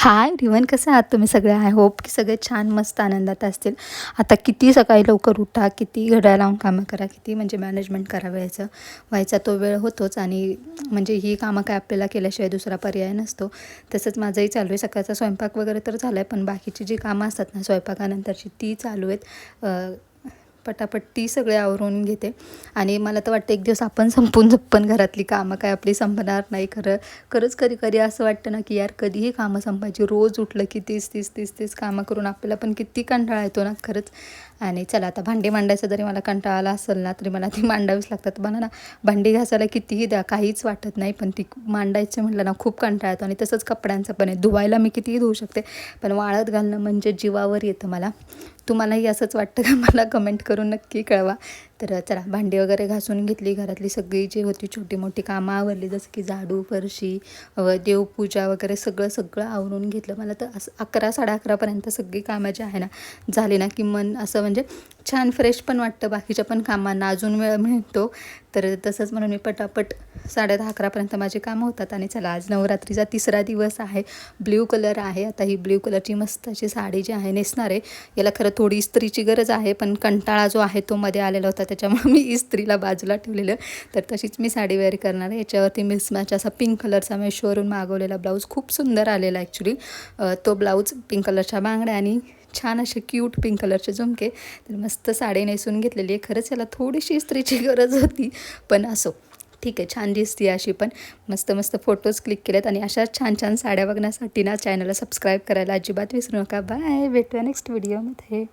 Hi everyone, कसे आहात तुम्ही सगळे? आय होप की सगळे छान मस्त आनंदात असतील. आता किती सकाळी लवकर उठा, किती घड्याळ लावून कामं करा, किती म्हणजे मॅनेजमेंट करावयाचं व्हायचा तो वेळ होतोच. आणि म्हणजे ही कामं काय आपल्याला केल्याशिवाय दुसरा पर्याय नसतो. तसंच माझंही चालू आहे. सकाळचा स्वयंपाक वगैरे तर झाला आहे, पण बाकीची जी कामं असतात ना स्वयंपाकानंतरची ती चालू आहेत. पटापट ती सगळे आवरून घेते. आणि मला तर वाटतं एक दिवस आपण संपून झप्पन घरातली कामं काय आपली संपणार नाही. खरंच कधी कधी असं वाटतं ना की यार कधीही कामं संपायची. रोज उठलं की तीस कामं करून आपल्याला पण किती कंटाळा येतो ना खरंच. आणि चला आता भांडी मांडायचं जरी मला कंटाळा आला असेल ना तरी मला ती मांडावीच लागतात. बघा ना, भांडी घासायला कितीही द्या काहीच वाटत नाही, पण ती मांडायचं म्हटलं ना खूप कंटाळा येतो. आणि तसंच कपड्यांचं पण आहे. धुवायला मी कितीही धुवू शकते, पण वाळत घालणं म्हणजे जीवावर येतं मला. तुम्हालाही असंच वाटतं का? मला कमेंट करून नक्की कळवा. तर चला भांडी वगैरे घासून घेतली. घरातली सगळी जी होती छोटी मोठी कामं आवरली, जसं की झाडू, फरशी, देवपूजा वगैरे सगळं आवरून घेतलं. मला तर असं 11-11:30पर्यंत सगळी कामं जी आहे ना झाली ना की मन असं म्हणजे छान फ्रेश पण वाटतं. बाकीच्या पण कामांना अजून वेळ मिळतो. तर तसंच म्हणून मी पटापट 10:30-11:00पर्यंत माझी कामं होतात. आणि चला आज नवरात्रीचा 3रा दिवस आहे. ब्ल्यू कलर आहे. आता ही ब्ल्यू कलरची मस्त अशी साडी जी आहे नेसणार आहे. याला खरं थोडी इस्त्रीची गरज आहे, पण कंटाळा जो आहे तो मध्ये आलेला होता, त्याच्यामुळे मी इस्त्रीला बाजूला ठेवलेलं. तर तशीच मी साडी वेअर करणार आहे. याच्यावरती मिसमॅच असा पिंक कलरचा मेशोवरून मागवलेला ब्लाऊज खूप सुंदर आलेला ॲक्च्युली. तो ब्लाऊज पिंक कलरच्या बांगड्या आणि छान असे क्यूट पिंक कलरचे झुमके. तर मस्त साडी नेसून घेतलेली आहे. खरंच याला थोडीशी इस्त्रीची गरज होती, पण असो ठीक आहे, छान दिसते अशी पण. मस्त मस्त फोटोज क्लिक केलेत. आणि अशा छान छान साड्या बघण्यासाठी ना चॅनलला सबस्क्राईब करायला अजिबात विसरू नका. बाय, भेटूया नेक्स्ट व्हिडिओमध्ये.